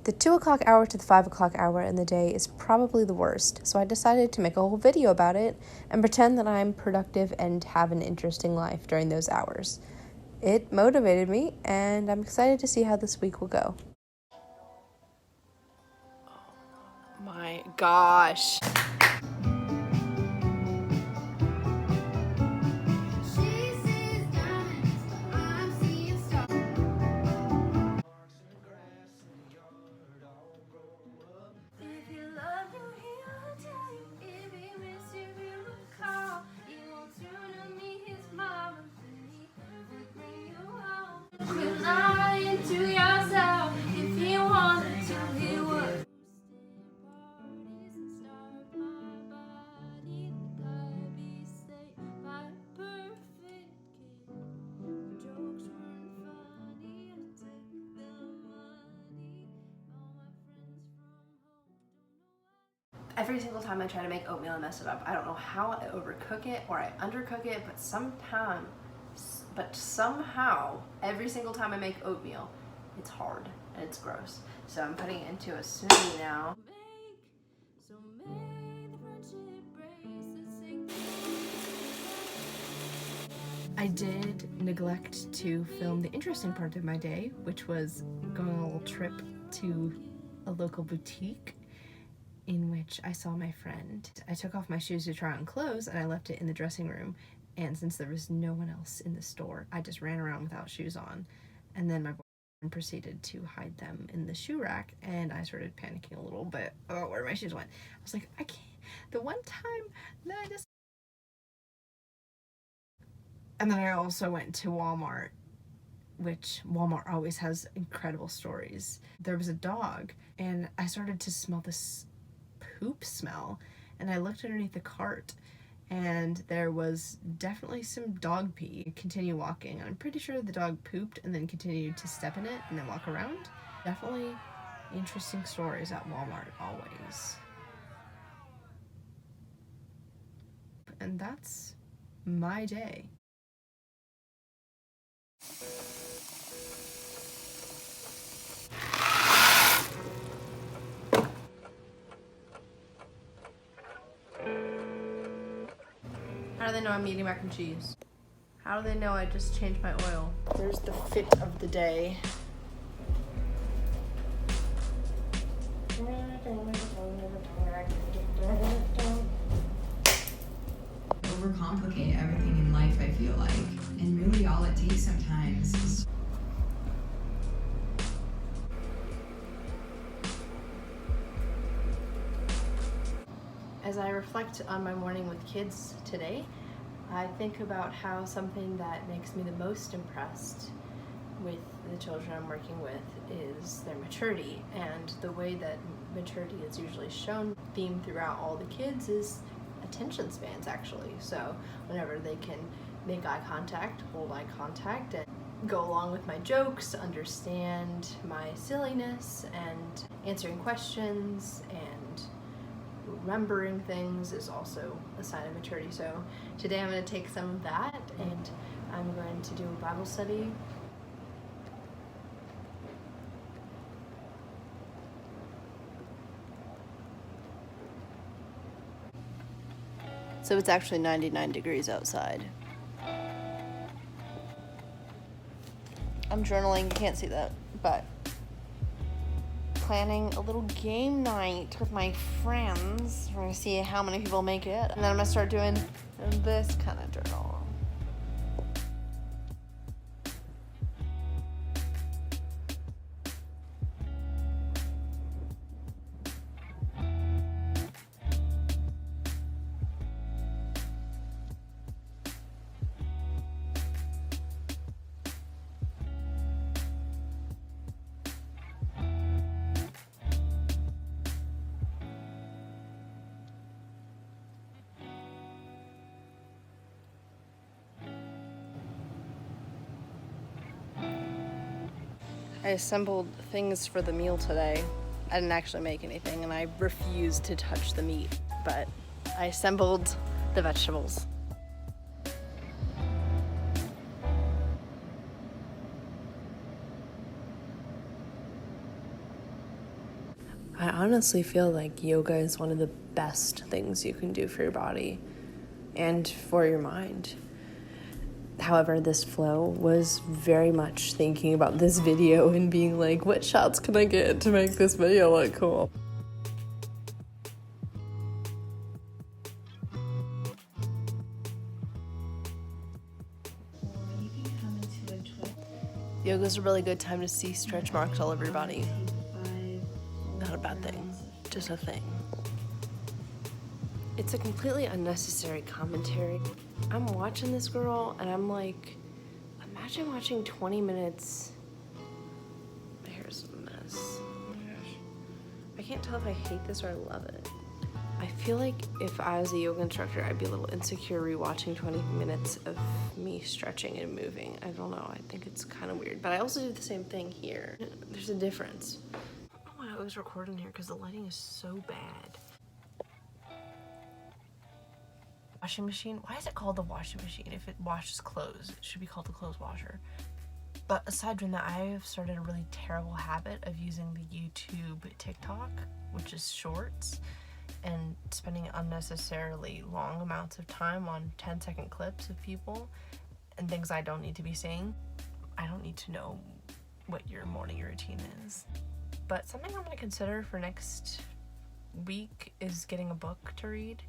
The 2 o'clock hour to the 5 o'clock hour in the day is probably the worst, so I decided to make a whole video about it and pretend that I'm productive and have an interesting life during those hours. It motivated me, and I'm excited to see how this week will go. Oh my gosh. Every single time I try to make oatmeal, I mess it up. I don't know how I overcook it or I undercook it, but somehow, every single time I make oatmeal, it's hard and it's gross. So I'm putting it into a smoothie now. I did neglect to film the interesting part of my day, which was going on a little trip to a local boutique in which I saw my friend. I took off my shoes to try on clothes and I left it in the dressing room, and since there was no one else in the store, I just ran around without shoes on, and then my boyfriend proceeded to hide them in the shoe rack, and I started panicking a little bit about where my shoes went. I was like, I can't. The one time that I just... And then I also went to Walmart, which Walmart always has incredible stories. There was a dog, and I started to smell this poop smell, and I looked underneath the cart and there was definitely some dog pee. Continue walking. I'm pretty sure the dog pooped and then continued to step in it and then walk around. Definitely interesting stories at Walmart always. And that's my day. How do they know I'm eating mac and cheese? How do they know I just changed my oil? There's the fit of the day. Overcomplicate everything in life, I feel like. And really all it takes sometimes is... As I reflect on my morning with kids today, I think about how something that makes me the most impressed with the children I'm working with is their maturity, and the way that maturity is usually shown, theme throughout all the kids, is attention spans actually. So whenever they can make eye contact, hold eye contact, and go along with my jokes, understand my silliness, and answering questions and remembering things is also a sign of maturity. So today I'm going to take some of that and I'm going to do a Bible study. So it's actually 99 degrees outside. I'm journaling, you can't see that, but planning a little game night with my friends. We're gonna see how many people make it, and then I'm gonna start doing this kind of journal. I assembled things for the meal today. I didn't actually make anything, and I refused to touch the meat, but I assembled the vegetables. I honestly feel like yoga is one of the best things you can do for your body and for your mind. However, this flow was very much thinking about this video and being like, what shots can I get to make this video look cool? Yoga's a really good time to see stretch marks all over your body. Not a bad thing, just a thing. It's a completely unnecessary commentary. I'm watching this girl and I'm like, imagine watching 20 minutes. My hair's a mess. Oh my gosh. I can't tell if I hate this or I love it. I feel like if I was a yoga instructor, I'd be a little insecure rewatching 20 minutes of me stretching and moving. I don't know, I think it's kind of weird. But I also do the same thing here. There's a difference. I don't know why I always record in here because the lighting is so bad. Washing machine? Why is it called the washing machine? If it washes clothes, it should be called the clothes washer. But aside from that, I have started a really terrible habit of using the YouTube TikTok, which is shorts, and spending unnecessarily long amounts of time on 10-second clips of people and things I don't need to be seeing. I don't need to know what your morning routine is. But something I'm gonna consider for next week is getting a book to read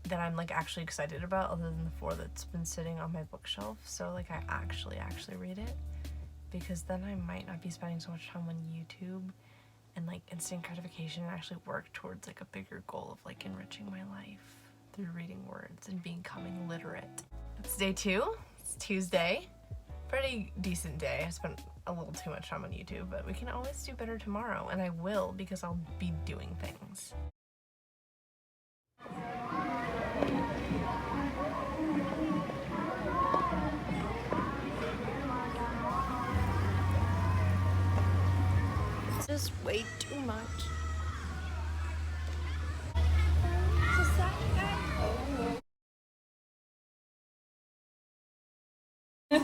that I'm like actually excited about, other than the 4 that's been sitting on my bookshelf. So like I actually read it, because then I might not be spending so much time on YouTube and like instant gratification, and actually work towards like a bigger goal of like enriching my life through reading words and becoming literate. It's day 2, it's Tuesday. Pretty decent day. I spent a little too much time on YouTube, but we can always do better tomorrow, and I will, because I'll be doing things. This is way too much.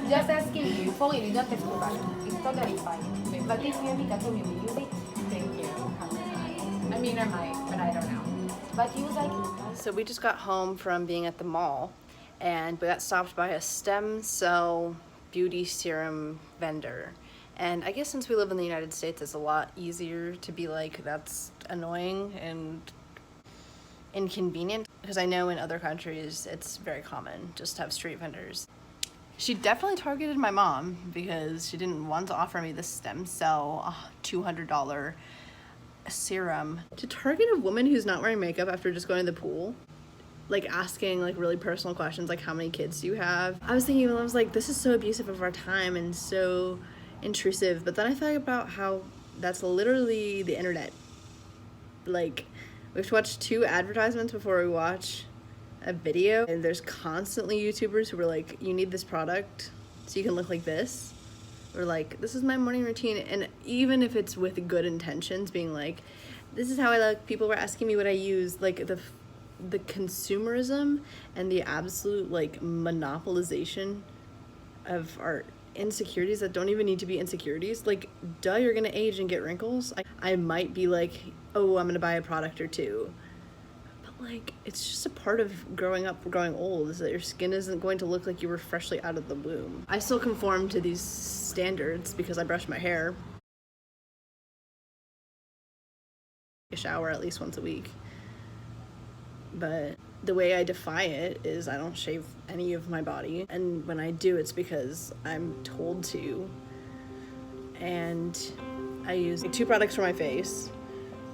Just asking you for it, you don't have to buy it. It's totally fine. But if you pick up, will you use it? Thank you. I mean, I might, but I don't know. But use like. So we just got home from being at the mall, and we got stopped by a stem cell beauty serum vendor. And I guess since we live in the United States, it's a lot easier to be like, that's annoying and inconvenient, because I know in other countries it's very common just to have street vendors. She definitely targeted my mom because she didn't want to offer me this stem cell $200 serum. To target a woman who's not wearing makeup after just going to the pool, like asking like really personal questions like, how many kids do you have? I was thinking, I was like, this is so abusive of our time and so intrusive. But then I thought about how that's literally the internet. Like, we have to watch 2 advertisements before we watch a video, and there's constantly YouTubers who are like, you need this product so you can look like this, or like, this is my morning routine. And even if it's with good intentions, being like, this is how I look, people were asking me what I use, like the consumerism and the absolute like monopolization of our insecurities that don't even need to be insecurities. Like, duh, you're gonna age and get wrinkles. I might be like, oh, I'm gonna buy a product or 2, but like, it's just a part of growing up, growing old, is that your skin isn't going to look like you were freshly out of the womb. I still conform to these standards because I brush my hair, a shower at least once a week, but the way I defy it is I don't shave any of my body, and when I do, it's because I'm told to. And I use 2 products for my face,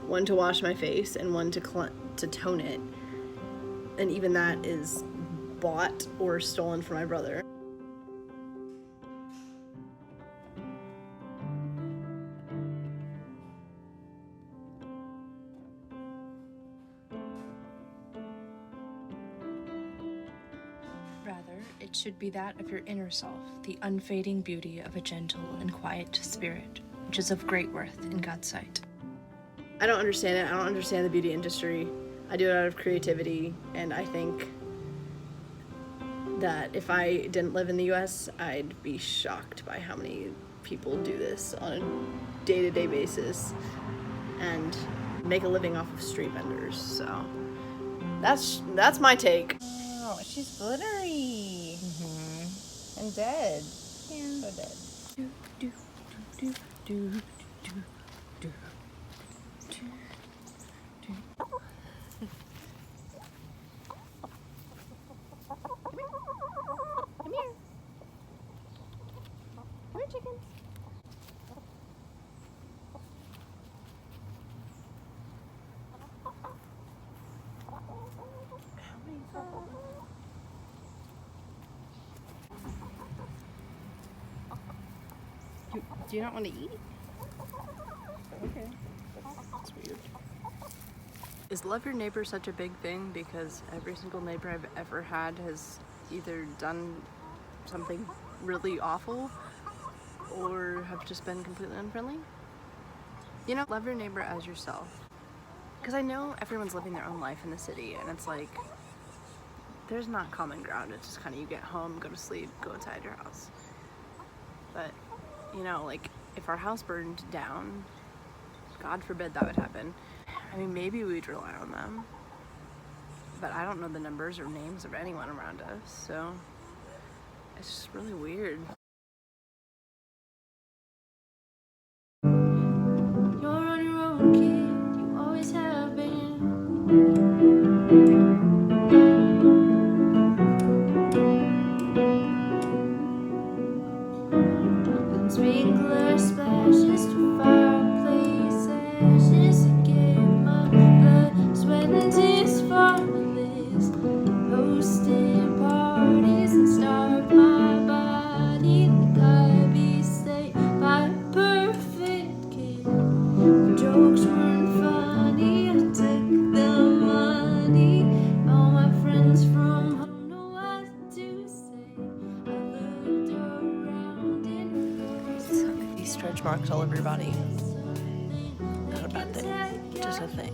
1 to wash my face and 1 to tone it, and even that is bought or stolen from my brother. Rather, it should be that of your inner self, the unfading beauty of a gentle and quiet spirit, which is of great worth in God's sight. I don't understand it. I don't understand the beauty industry. I do it out of creativity, and I think that if I didn't live in the US, I'd be shocked by how many people do this on a day-to-day basis. and make a living off of street vendors. So that's my take. Oh, she's glittery. Mm-hmm. And dead. Yeah. So dead. Do, do, do, do, do, do, do, do, do. Come here. Come here, chickens. Do you not want to eat? Okay. That's weird. Is love your neighbor such a big thing? Because every single neighbor I've ever had has either done something really awful or have just been completely unfriendly. You know, love your neighbor as yourself. Because I know everyone's living their own life in the city, and it's like, there's not common ground. It's just kind of you get home, go to sleep, go inside your house. But, you know, like, if our house burned down, God forbid that would happen, I mean, maybe we'd rely on them. But I don't know the numbers or names of anyone around us, so it's just really weird. You're on your own, kid. You always have been. Sprinkler splashes to fireplace ashes to get my blood, sweat and tears from this. Hosting parties and starve my body like I be saved by a perfect kid. The jokes weren't funny, I took the money. All my friends from home know what to say. I looked around and these stretch marks all over your body. Not a bad thing, just a thing.